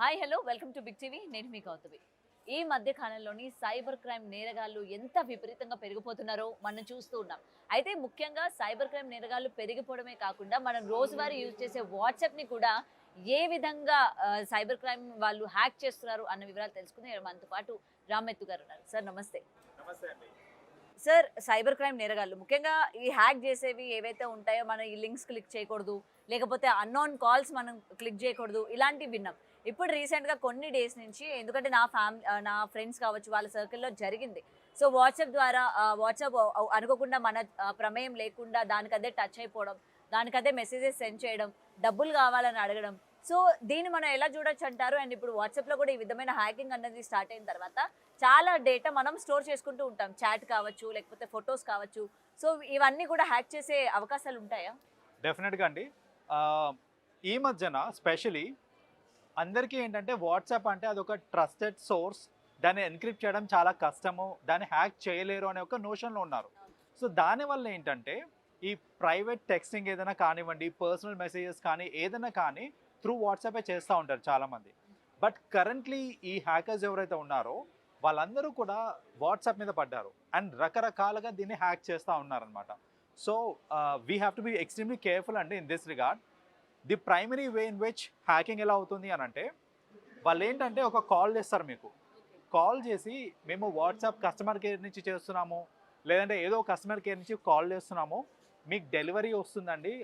Hi hello welcome to Big TV. నేను మీ గౌతమి. ఈ మధ్య కాలంలోని సైబర్ క్రైమ్ నేరగాళ్ళు ఎంత విపరీతంగా పెరిగిపోతున్నారో మనం చూస్తూ ఉన్నాం. అయితే ముఖ్యంగా సైబర్ క్రైమ్ నేరగాళ్ళు పెరిగిపోవడమే కాకుండా మనం రోజువారీ యూజ్ చేసే వాట్సాప్ని కూడా ఏ విధంగా సైబర్ క్రైమ్ వాళ్ళు హ్యాక్ చేస్తున్నారు అన్న వివరాలు తెలుసుకుని మనతో పాటు రామెత్తు గారు ఉన్నారు. సార్ నమస్తే. నమస్తే అండి. సార్, సైబర్ క్రైమ్ నేరగాళ్ళు ముఖ్యంగా ఈ హ్యాక్ చేసేవి ఏవైతే ఉంటాయో మనం ఈ లింక్స్ క్లిక్ చేయకూడదు, లేకపోతే అన్నోన్ కాల్స్ మనం క్లిక్ చేయకూడదు, ఇలాంటివి విన్నాం. ఇప్పుడు రీసెంట్గా కొన్ని డేస్ నుంచి, ఎందుకంటే నా ఫ్రెండ్స్ కావచ్చు వాళ్ళ సర్కిల్లో జరిగింది. సో వాట్సాప్ ద్వారా వాట్సాప్ అనుకోకుండా మన ప్రమేయం లేకుండా దానికదే టచ్ అయిపోవడం, దానికదే మెసేజెస్ సెండ్ చేయడం, డబ్బులు కావాలని అడగడం. సో దీన్ని మనం ఎలా చూడొచ్చు అంటారు? అండ్ ఇప్పుడు వాట్సాప్లో కూడా ఈ విధమైన హ్యాకింగ్ అన్నది స్టార్ట్ అయిన తర్వాత చాలా డేటా మనం స్టోర్ చేసుకుంటూ ఉంటాం. చాట్ కావచ్చు, లేకపోతే ఫొటోస్ కావచ్చు. సో ఇవన్నీ కూడా హ్యాక్ చేసే అవకాశాలు ఉంటాయా? డెఫినెట్గా అండి. ఈ మధ్యన స్పెషలీ అందరికీ ఏంటంటే వాట్సాప్ అంటే అదొక ట్రస్టెడ్ సోర్స్, దాన్ని ఎన్క్రిప్ట్ చేయడం చాలా కష్టము, దాన్ని హ్యాక్ చేయలేరు అనే ఒక నోషన్లో ఉన్నారు. సో దానివల్ల ఏంటంటే ఈ ప్రైవేట్ టెక్స్టింగ్ ఏదైనా కానివ్వండి, పర్సనల్ మెసేజెస్ కానీ ఏదైనా కానీ త్రూ వాట్సాపే చేస్తూ ఉంటారు చాలామంది. బట్ కరెంట్లీ ఈ హ్యాకర్స్ ఎవరైతే ఉన్నారో వాళ్ళందరూ కూడా వాట్సాప్ మీద పడ్డారు అండ్ రకరకాలుగా దీన్ని హ్యాక్ చేస్తూ ఉన్నారనమాట. So we have to be extremely careful అండి in this regard. The primary way in which hacking ఎలా అవుతుంది అని అంటే, వాళ్ళు ఏంటంటే ఒక కాల్ చేస్తారు మీకు. కాల్ చేసి మేము వాట్సాప్ కస్టమర్ కేర్ నుంచి చేస్తున్నాము, లేదంటే ఏదో కస్టమర్ కేర్ నుంచి కాల్ చేస్తున్నాము, మీకు డెలివరీ వస్తుందండి,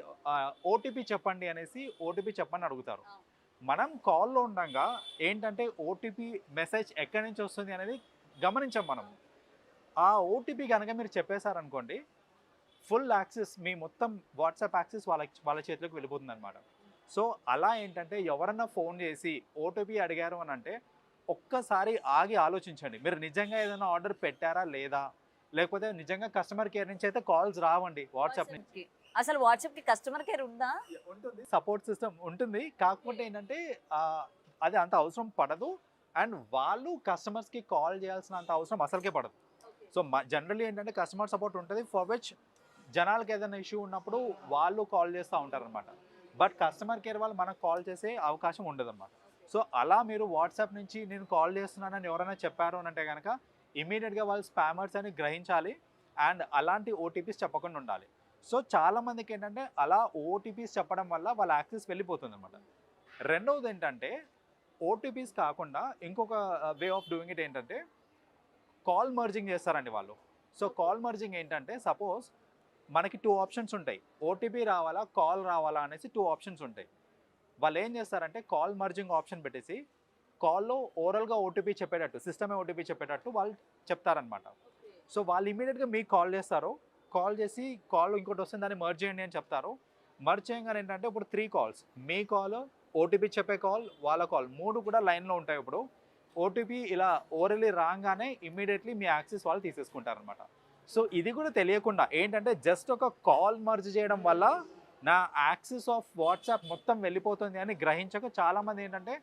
ఓటీపీ చెప్పండి అనేసి ఓటీపీ చెప్పని అడుగుతారు. మనం కాల్లో ఉండగా ఏంటంటే ఓటీపీ మెసేజ్ ఎక్కడి నుంచి వస్తుంది అనేది గమనించాం మనం. ఆ ఓటీపీ కనుక మీరు చెప్పేశారనుకోండి, ఫుల్ యాక్సెస్, మీ మొత్తం వాట్సాప్ యాక్సెస్ వాళ్ళ చేతిలోకి వెళ్ళిపోతుంది అనమాట. సో అలా ఏంటంటే ఎవరన్నా ఫోన్ చేసి ఓటీపీ అడిగారు అని అంటే ఒక్కసారి ఆగి ఆలోచించండి. మీరు నిజంగా ఏదైనా ఆర్డర్ పెట్టారా లేదా, లేకపోతే నిజంగా కస్టమర్ కేర్ నుంచి అయితే కాల్స్ రావండి వాట్సాప్ నుంచి. అసలు వాట్సాప్ కి కస్టమర్ కేర్ ఉందా? ఉంటుంది, సపోర్ట్ సిస్టమ్ ఉంటుంది. కాకపోతే ఏంటంటే అది అంత అవసరం పడదు అండ్ వాళ్ళు కస్టమర్స్కి కాల్ చేయాల్సిన అంత అవసరం అసలుకే పడదు. సో జనరల్లీ ఏంటంటే కస్టమర్ సపోర్ట్ ఉంటుంది, ఫర్ విచ్ జనాలకు ఏదైనా ఇష్యూ ఉన్నప్పుడు వాళ్ళు కాల్ చేస్తూ ఉంటారనమాట. బట్ కస్టమర్ కేర్ వాళ్ళు మనకు కాల్ చేసే అవకాశం ఉండదు అనమాట. సో అలా మీరు వాట్సాప్ నుంచి నేను కాల్ చేస్తున్నానని ఎవరైనా చెప్పారు అని అంటే కనుక ఇమీడియట్గా వాళ్ళు స్పామర్స్ అని గ్రహించాలి అండ్ అలాంటి ఓటీపీస్ చెప్పకుండా ఉండాలి. సో చాలామందికి ఏంటంటే అలా ఓటీపీస్ చెప్పడం వల్ల వాళ్ళ యాక్సెస్ వెళ్ళిపోతుంది అనమాట. రెండవది ఏంటంటే ఓటీపీస్ కాకుండా ఇంకొక వే ఆఫ్ డూయింగ్ ఇట్ ఏంటంటే కాల్ మర్జింగ్ చేస్తారండి వాళ్ళు. సో కాల్ మర్జింగ్ ఏంటంటే, సపోజ్ మనకి 2 ఆప్షన్స్ ఉంటాయి, ఓటీపీ రావాలా కాల్ రావాలా అనేసి 2 ఆప్షన్స్ ఉంటాయి. వాళ్ళు ఏం చేస్తారంటే కాల్ మర్జింగ్ ఆప్షన్ పెట్టేసి కాల్లో ఓరల్గా ఓటీపీ చెప్పేటట్టు, సిస్టమే ఓటీపీ చెప్పేటట్టు వాళ్ళు చెప్తారనమాట. సో వాళ్ళు ఇమీడియట్గా మీకు కాల్ చేస్తారు, కాల్ చేసి కాల్ ఇంకోటి వస్తుంది దాన్ని మర్జ్ చేయండి అని చెప్తారు. మర్జ్ చేయగానే ఏంటంటే ఇప్పుడు 3 కాల్స్, మీ కాల్, ఓటీపీ చెప్పే కాల్, వాళ్ళ కాల్, 3 కూడా లైన్లో ఉంటాయి. ఇప్పుడు ఓటీపీ ఇలా ఓరల్లీ రాగానే ఇమ్మీడియట్లీ మీ యాక్సెస్ వాళ్ళు తీసేసుకుంటారనమాట. సో ఇది కూడా తెలియకుండా ఏంటంటే జస్ట్ ఒక కాల్ మర్జ్ చేయడం వల్ల నా యాక్సెస్ ఆఫ్ వాట్సాప్ మొత్తం వెళ్ళిపోతుంది అని గ్రహించక చాలామంది ఏంటంటే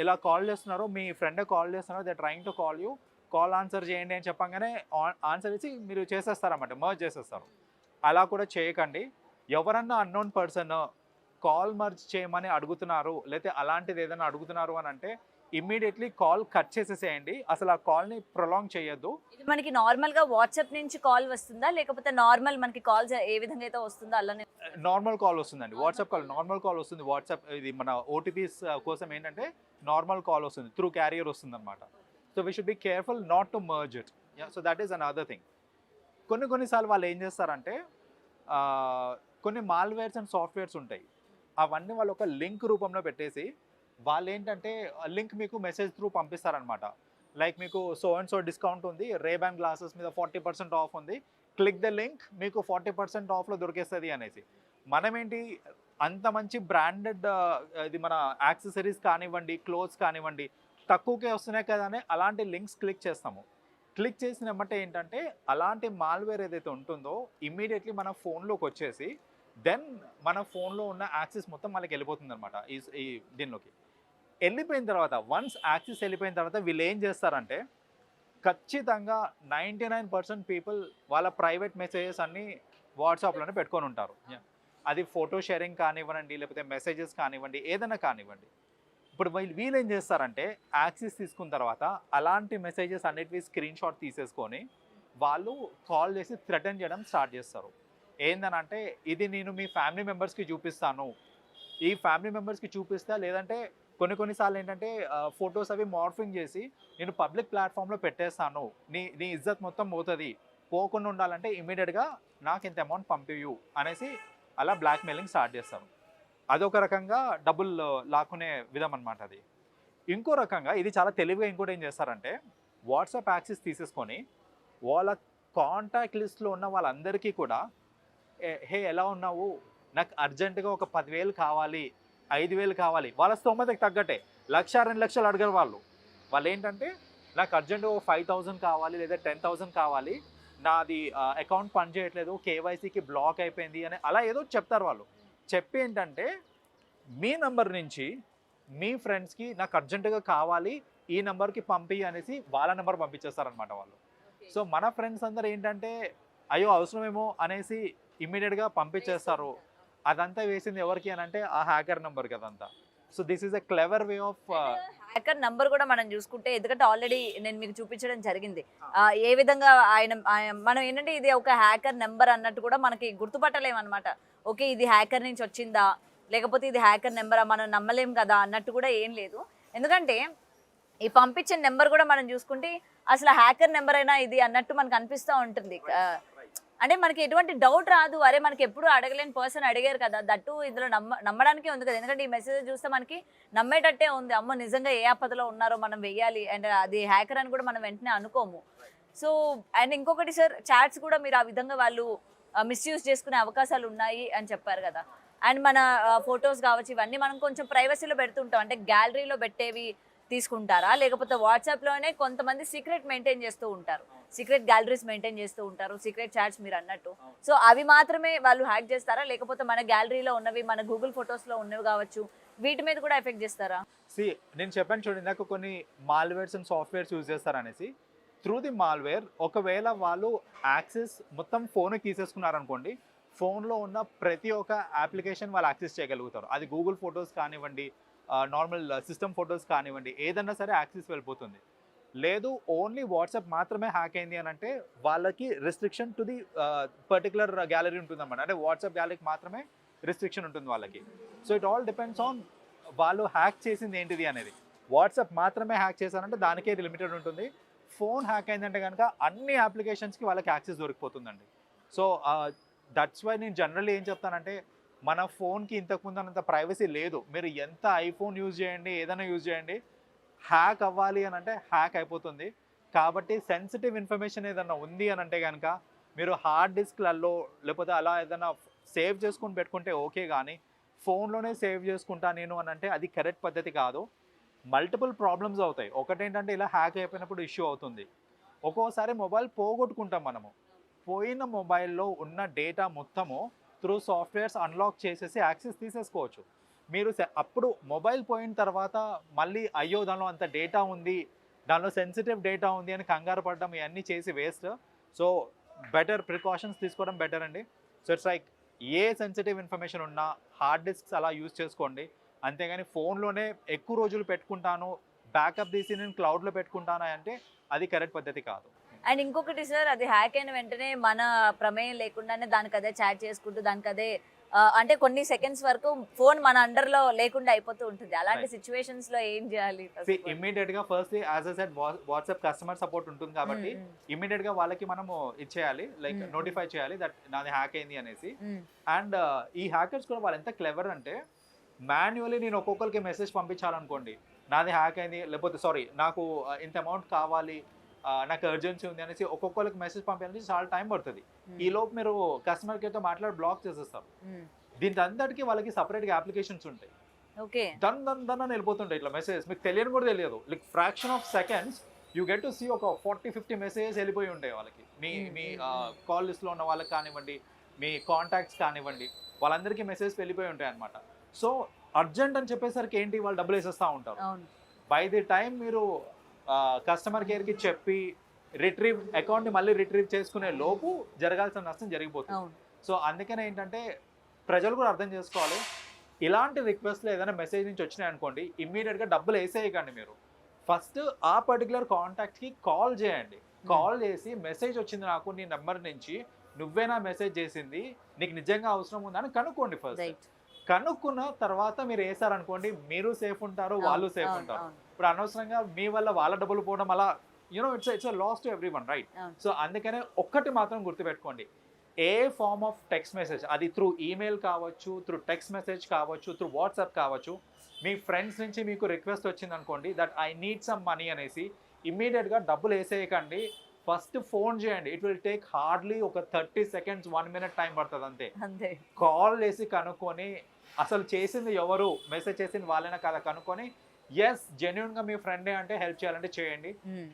ఇలా కాల్ చేస్తున్నారు, మీ ఫ్రెండే కాల్ చేస్తున్నారు, they trying to call you, call answer చేయండి అని చెప్పగానే ఆన్సర్ ఇచ్చి మీరు చేసేస్తారన్నమాట, మర్జ్ చేసేస్తారు. అలా కూడా చేయకండి. ఎవరన్నా అన్నోన్ పర్సన్ కాల్ మర్జ్ చేయమని అడుగుతున్నారు, లేకపోతే అలాంటిది ఏదైనా అడుగుతున్నారు అని అంటే ఇమ్మీడియట్లీ కాల్ కట్ చేసేసేయండి. అసలు ఆ కాల్ని ప్రొలాంగ్ చేయొద్దు. ఇది మనకి నార్మల్ గా వాట్సాప్ నుంచి కాల్ వస్తుందా, లేకపోతే నార్మల్ మనకి కాల్స్ ఏ విధంగా అయితే వస్తుందో అలానే? నార్మల్ కాల్ వస్తుందండి, వాట్సాప్ కాల్ నార్మల్ కాల్ వస్తుంది. వాట్సాప్ ఇది మన ఓటీపీస్ కోసం ఏంటంటే నార్మల్ కాల్ వస్తుంది, త్రూ క్యారియర్ వస్తుంది అనమాట. So we should be careful not to merge it. So that is another thing. కొన్నిసార్లు వాళ్ళు ఏం చేస్తారంటే కొన్ని మాల్వేర్స్ అండ్ సాఫ్ట్వేర్స్ ఉంటాయి, అవన్నీ వాళ్ళు ఒక లింక్ రూపంలో పెట్టేసి వాళ్ళు ఏంటంటే లింక్ మీకు మెసేజ్ త్రూ పంపిస్తారనమాట. లైక్ మీకు సో అండ్ సో డిస్కౌంట్ ఉంది, రేబ్యాన్ గ్లాసెస్ మీద 40% ఆఫ్ ఉంది, క్లిక్ ద లింక్, మీకు 40% ఆఫ్లో దొరికేస్తుంది అనేసి. మనం ఏంటి అంత మంచి బ్రాండెడ్ ఇది మన యాక్సెసరీస్ కానివ్వండి, క్లోత్స్ కానివ్వండి తక్కువకే వస్తున్నాయి కదా అని అలాంటి లింక్స్ క్లిక్ చేస్తాము. క్లిక్ చేసిన వెంబటే ఏంటంటే అలాంటి మాల్వేర్ ఏదైతే ఉంటుందో ఇమ్మీడియట్లీ మన ఫోన్లోకి వచ్చేసి దెన్ మన ఫోన్లో ఉన్న యాక్సెస్ మొత్తం మనకి వెళ్ళిపోతుంది అనమాట. ఈ దీనిలోకి వెళ్ళిపోయిన తర్వాత, వన్స్ యాక్సెస్ వెళ్ళిపోయిన తర్వాత వీళ్ళు ఏం చేస్తారంటే ఖచ్చితంగా 99% పీపుల్ వాళ్ళ ప్రైవేట్ మెసేజెస్ అన్నీ వాట్సాప్లోనే పెట్టుకొని ఉంటారు. అది ఫోటో షేరింగ్ కానివ్వండి, లేకపోతే మెసేజెస్ కానివ్వండి, ఏదైనా కానివ్వండి. ఇప్పుడు వీళ్ళు ఏం చేస్తారంటే యాక్సెస్ తీసుకున్న తర్వాత అలాంటి మెసేజెస్ అన్నిటివి స్క్రీన్ షాట్ తీసేసుకొని వాళ్ళు కాల్ చేసి థ్రెటన్ చేయడం స్టార్ట్ చేస్తారు. ఏందనంటే ఇది నేను మీ ఫ్యామిలీ మెంబర్స్కి చూపిస్తాను, ఈ ఫ్యామిలీ మెంబర్స్కి చూపిస్తా, లేదంటే కొన్నిసార్లు ఏంటంటే ఫొటోస్ అవి మార్ఫింగ్ చేసి నేను పబ్లిక్ ప్లాట్ఫామ్లో పెట్టేస్తాను, నీ ఇజ్జత్ మొత్తం పోతుంది, పోకుండా ఉండాలంటే ఇమీడియట్గా నాకు ఇంత అమౌంట్ పంపియు అనేసి అలా బ్లాక్మెయిలింగ్ స్టార్ట్ చేస్తారు. అదొక రకంగా డబ్బులు లాక్కునే విధం అనమాట అది. ఇంకో రకంగా ఇది చాలా తెలివిగా ఇంకోటి ఏం చేస్తారంటే వాట్సాప్ యాక్సెస్ తీసేసుకొని వాళ్ళ కాంటాక్ట్ లిస్ట్లో ఉన్న వాళ్ళందరికీ కూడా హే ఎలా ఉన్నావు, నాకు అర్జెంటుగా ఒక 10,000 కావాలి, 5,000 కావాలి, వాళ్ళ స్తోమతకి తగ్గట్టే 1,00,000 2,00,000 అడగరు వాళ్ళు ఏంటంటే నాకు అర్జెంటుగా ఒక 5,000 కావాలి లేదా 10,000 కావాలి, నాది అకౌంట్ పనిచేయట్లేదు, కేవైసీకి బ్లాక్ అయిపోయింది అని అలా ఏదో చెప్తారు వాళ్ళు. చెప్పి ఏంటంటే మీ నెంబర్ నుంచి మీ ఫ్రెండ్స్కి నాకు అర్జెంటుగా కావాలి, ఈ నెంబర్కి పంపి అనేసి వాళ్ళ నెంబర్ పంపించేస్తారనమాట వాళ్ళు. సో మన ఫ్రెండ్స్ అందరు ఏంటంటే అయ్యో అవసరమేమో అనేసి ఇమ్మీడియట్గా పంపించేస్తారు. అదంతా వేసింది ఎవరికి అని అంటే ఆ హ్యాకర్ నెంబర్కి అదంతా. So this is a clever way of hacker number కూడా మనం చూసుకుంటే, ఎందుకంటే ఆల్రెడీ నేను మీకు చూపించడం జరిగింది ఏ విధంగా మనం ఏంటంటే ఇది ఒక హ్యాకర్ నెంబర్ అన్నట్టు కూడా మనకి గుర్తుపట్టలేము అనమాట. ఓకే ఇది హ్యాకర్ నుంచి వచ్చిందా లేకపోతే ఇది హ్యాకర్ నెంబరా మనం నమ్మలేం కదా అన్నట్టు కూడా ఏం లేదు. ఎందుకంటే ఈ పంపించిన నెంబర్ కూడా మనం చూసుకుంటే అసలు హ్యాకర్ నెంబర్ అయినా ఇది అన్నట్టు మనకు అనిపిస్తూ ఉంటుంది. అంటే మనకి ఎటువంటి డౌట్ రాదు, అరే మనకి ఎప్పుడు అడగలేని పర్సన్ అడిగారు కదా, దట్టు ఇందులో నమ్మడానికే ఉంది కదా. ఎందుకంటే ఈ మెసేజ్ చూస్తే మనకి నమ్మేటట్టే ఉంది, అమ్మో నిజంగా ఏ ఆపదలో ఉన్నారో మనం వెయ్యాలి అండ్ అది హ్యాకర్ అని కూడా మనం వెంటనే అనుకోము. సో అండ్ ఇంకొకటి సార్, చాట్స్ కూడా మీరు ఆ విధంగా వాళ్ళు మిస్యూజ్ చేసుకునే అవకాశాలు ఉన్నాయి అని చెప్పారు కదా. అండ్ మన ఫొటోస్ కావచ్చు ఇవన్నీ మనం కొంచెం ప్రైవసీలో పెడుతుంటాం, అంటే గ్యాలరీలో పెట్టేవి తీసుకుంటారా లేకపోతే వాట్సాప్లోనే కొంతమంది సీక్రెట్ మెయింటైన్ చేస్తూ ఉంటారు, సీక్రెట్ గ్యాలరీస్ మెయింటైన్ చేస్తూ ఉంటారు, సీక్రెట్ చాట్స్ మీరు అన్నట్టు. సో అవి మాత్రమే వాళ్ళు హ్యాక్ చేస్తారా లేకపోతే మన గ్యాలరీలో ఉన్నవి మన గూగుల్ ఫొటోస్లో ఉన్నవి కావచ్చు వీటి మీద కూడా ఎఫెక్ట్ చేస్తారా? నేను చెప్పాను చూడండి, నాకు కొన్ని మాల్వేర్స్ అండ్ సాఫ్ట్వేర్స్ యూజ్ చేస్తారనేసి. త్రూ ది మాల్వేర్ ఒకవేళ వాళ్ళు యాక్సెస్ మొత్తం ఫోన్కి తీసేసుకున్నారనుకోండి, ఫోన్లో ఉన్న ప్రతి ఒక్క అప్లికేషన్ వాళ్ళు యాక్సెస్ చేయగలుగుతారు. అది గూగుల్ ఫొటోస్ కానివ్వండి, నార్మల్ సిస్టమ్ ఫొటోస్ కానివ్వండి, ఏదన్నా సరే యాక్సెస్ వెళ్ళిపోతుంది. లేదు ఓన్లీ వాట్సాప్ మాత్రమే హ్యాక్ అయింది అని అంటే వాళ్ళకి restriction to the particular gallery ఉంటుంది అన్నమాట. అంటే వాట్సాప్ గ్యాలరీకి మాత్రమే రిస్ట్రిక్షన్ ఉంటుంది వాళ్ళకి. So it all depends on వాళ్ళు హ్యాక్ చేసింది ఏంటిది అనేది. వాట్సాప్ మాత్రమే హ్యాక్ చేశారంటే దానికే లిమిటెడ్ ఉంటుంది. ఫోన్ హ్యాక్ అయిందంటే కనుక అన్ని అప్లికేషన్స్కి వాళ్ళకి యాక్సెస్ దొరికిపోతుందండి. సో దట్స్ వై నేను జనరల్లీ ఏం చెప్తానంటే మన ఫోన్కి ఇంతకుముందు అంత ప్రైవసీ లేదు. మీరు ఎంత ఐఫోన్ యూజ్ చేయండి, ఏదైనా యూజ్ చేయండి, హ్యాక్ అవ్వాలి అని అంటే హ్యాక్ అయిపోతుంది. కాబట్టి సెన్సిటివ్ ఇన్ఫర్మేషన్ ఏదైనా ఉంది అని అంటే కనుక మీరు హార్డ్ డిస్క్లలో లేకపోతే అలా ఏదైనా సేవ్ చేసుకొని పెట్టుకుంటే ఓకే, కానీ ఫోన్లోనే సేవ్ చేసుకుంటా నేను అని అంటే అది కరెక్ట్ పద్ధతి కాదు. మల్టిపుల్ ప్రాబ్లమ్స్ అవుతాయి. ఒకటేంటంటే ఇలా హ్యాక్ అయిపోయినప్పుడు ఇష్యూ అవుతుంది. ఒక్కోసారి మొబైల్ పోగొట్టుకుంటాం మనము. పోయిన మొబైల్లో ఉన్న డేటా మొత్తము త్రూ సాఫ్ట్వేర్స్ అన్లాక్ చేసేసి యాక్సెస్ తీసేసుకోవచ్చు. మీరు అప్పుడు మొబైల్ పోయిన తర్వాత మళ్ళీ అయ్యో దానిలో అంత డేటా ఉంది, దానిలో సెన్సిటివ్ డేటా ఉంది అని కంగారు పడడం ఇవన్నీ చేసి వేస్ట్. సో బెటర్ ప్రికాషన్స్ తీసుకోవడం బెటర్ అండి. So it's like A sensitive information ఉన్నా హార్డ్ డిస్క్స్ అలా యూజ్ చేసుకోండి. అంతేగాని ఫోన్లోనే ఎక్కువ రోజులు పెట్టుకుంటాను, బ్యాకప్ తీసి నేను క్లౌడ్లో పెట్టుకుంటాను అంటే అది కరెక్ట్ పద్ధతి కాదు. అండ్ ఇంకొకటి సార్, అది హ్యాక్ అయిన వెంటనే మన ప్రమేయం లేకుండానే దానికి అదే చాట్ చేసుకుంటూ దానికి అదే అంటే కొన్ని సెకండ్స్ వరకు ఫోన్ మన అండర్లో లేకుండా అయిపోతూ ఉంటుంది. అలాంటి సిచ్యువేషన్స్ లో ఏం చేయాలి? ఇమ్మీడియట్ గా first as I said WhatsApp customer support ఉంటుంది కాబట్టి ఇమ్మీడియట్ గా వాళ్ళకి మనము ఇచ్చేయాలి, లైక్ నోటిఫై చేయాలి దట్ నాది హ్యాక్ అయింది అనేసి. అండ్ ఈ హ్యాకర్స్ కూడా వాళ్ళు ఎంత క్లెవర్ అంటే మాన్యువల్లీ నేను ఒక్కొక్కరికి మెసేజ్ పంపించాలనుకోండి, నాది హ్యాక్ అయింది లేకపోతే సారీ నాకు ఇంత అమౌంట్ కావాలి, నాకు అర్జెన్సీ ఉంది అనేసి ఒక్కొక్కరికి మెసేజ్ పంపించాలని చాలా టైం పడుతుంది. ఈ లోపు మీరు కస్టమర్ కేర్తో మాట్లాడి బ్లాక్ చేసేస్తారు. దీనికి అందరికీ వాళ్ళకి సపరేట్గా అప్లికేషన్స్ ఉంటాయి. దన్ అని వెళ్ళిపోతుంటాయి ఇట్లా మెసేజ్, మీకు తెలియని కూడా తెలియదు. Like fraction of seconds you get to see ఒక 40-50 మెసేజెస్ వెళ్ళిపోయి ఉంటాయి వాళ్ళకి. మీ కాల్ లిస్ట్లో ఉన్న వాళ్ళకి కానివ్వండి, మీ కాంటాక్ట్స్ కానివ్వండి, వాళ్ళందరికీ మెసేజ్ వెళ్ళిపోయి ఉంటాయి అనమాట. సో అర్జెంట్ అని చెప్పేసరికి ఏంటి, వాళ్ళు డబ్బులు వేసేస్తూ ఉంటారు. బై ది టైం మీరు కస్టమర్ కేర్కి చెప్పి అకౌంట్ని మళ్ళీ రిట్రీవ్ చేసుకునే లోపు జరగాల్సిన నష్టం జరిగిపోతుంది. సో అందుకనే ఏంటంటే ప్రజలు కూడా అర్థం చేసుకోవాలి, ఇలాంటి రిక్వెస్ట్లు ఏదైనా మెసేజ్ నుంచి వచ్చినాయి అనుకోండి, ఇమ్మీడియట్గా డబ్బులు వేసేయకండి మీరు. ఫస్ట్ ఆ పర్టికులర్ కాంటాక్ట్కి కాల్ చేయండి. కాల్ చేసి మెసేజ్ వచ్చింది నాకు నీ నెంబర్ నుంచి, నువ్వేనా మెసేజ్ చేసింది, నీకు నిజంగా అవసరం ఉందా అని కనుక్కోండి ఫస్ట్. రైట్. కనుక్కున్న తర్వాత మీరు వేసారనుకోండి, మీరు సేఫ్ ఉంటారు, వాళ్ళు సేఫ్ ఉంటారు. ఇప్పుడు అనవసరంగా మీ వల్ల వాళ్ళ డబ్బులు పోవడం అలా it's loss to everyone, right? So అందుకనే ఒక్కటి మాత్రం గుర్తుపెట్టుకోండి, a form of text message, అది త్రూ ఈమెయిల్ కావచ్చు, త్రూ టెక్స్ట్ మెసేజ్ కావచ్చు, త్రూ వాట్సాప్ కావచ్చు, మీ ఫ్రెండ్స్ నుంచి మీకు రిక్వెస్ట్ వచ్చింది అనుకోండి that I need some money అనేసి, ఇమ్మీడియట్గా డబ్బులు వేసేయకండి. ఫస్ట్ ఫోన్ చేయండి. ఇట్ విల్ టేక్ హార్డ్లీ ఒక 30 seconds 1 minute టైం పడుతుంది అంతే. కాల్ చేసి కనుక్కొని అసలు చేసింది ఎవరు, మెసేజ్ చేసింది వాళ్ళైనా కదా కనుక్కొని, ఎస్ జెన్యున్గా మీ ఫ్రెండే అంటే హెల్ప్ చేయాలంటే చేయండి,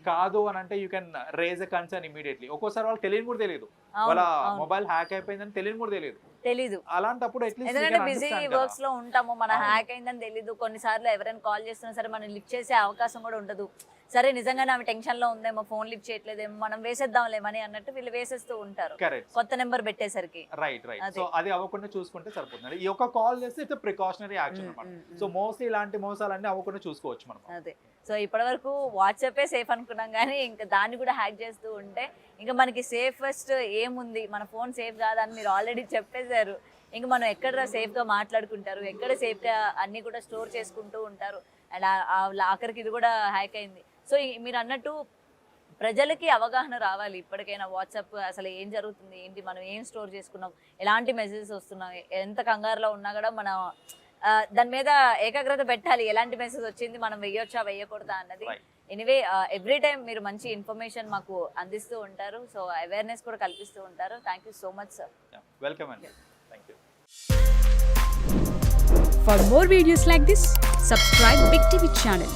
కాదు అని అంటే you can raise a concern immediately. ఒక్కోసారి వాళ్ళు తెలియని కూడా తెలియదు, వాళ్ళ మొబైల్ హ్యాక్ అయిపోయిందని తెలియని కూడా తెలియదు. అలాంటప్పుడు ఎందుకంటే బిజీ వర్క్స్ లో ఉంటాము, మన హ్యాక్ అయిందని తెలీదు. కొన్నిసార్లు ఎవరైనా కాల్ చేస్తున్నా సరే మనం లిఫ్ట్ చేసే అవకాశం కూడా ఉండదు. సరే నిజంగానే ఆమె టెన్షన్ లో ఉందేమో, ఫోన్ లిఫ్ట్ చేయట్లేదేమో, మనం వేసేద్దాంలేమని అన్నట్టు వీళ్ళు వేసేస్తూ ఉంటారు కొత్త నెంబర్ పెట్టేసరికి. రైట్. సో అది అవ్వకుండా చూసుకుంటే సరిపోతుంది. ఈ ఒక కాల్ చేస్తే ఇట్స్ ప్రికాషనరీ యాక్షన్ అన్నమాట. సో మోస్ట్లీ ఇలాంటి మోసాలన్నీ అవ్వకుండా చూసుకోవచ్చు మనం. అదే. సో ఇప్పటి వరకు వాట్సాపే సేఫ్ అనుకున్నాం, కానీ ఇంకా దాన్ని కూడా హ్యాక్ చేస్తూ ఉంటే ఇంకా మనకి సేఫెస్ట్ ఏముంది, మన ఫోన్ సేఫ్ కాదని మీరు ఆల్రెడీ చెప్పేశారు. ఇంకా మనం ఎక్కడ సేఫ్గా మాట్లాడుకుంటారు, ఎక్కడ సేఫ్గా అన్నీ కూడా స్టోర్ చేసుకుంటూ ఉంటారు. అండ్ ఆఖరికి ఇది కూడా హ్యాక్ అయింది. సో మీరు అన్నట్టు ప్రజలకి అవగాహన రావాలి ఇప్పటికైనా, వాట్సాప్ అసలు ఏం జరుగుతుంది ఏంటి, మనం ఏం స్టోర్ చేసుకున్నాం, ఎలాంటి మెసేజెస్ వస్తున్నాయి, ఎంత కంగారులో ఉన్నా కూడా మనం దాని మీద ఏకాగ్రత పెట్టాలి. ఎలాంటి మెసేజ్ వచ్చింది, మనం వెయ్యొచ్చా వెయ్యకూడదా అన్నది. ఎనీవే ఎవ్రీ టైం మీరు మంచి ఇన్ఫర్మేషన్ మాకు అందిస్తూ ఉంటారు. సో అవేర్నెస్ కూడా కల్పిస్తూ ఉంటారు. Thank you so much sir. Welcome అండి. Thank you. For more videos like this, subscribe Big TV channel.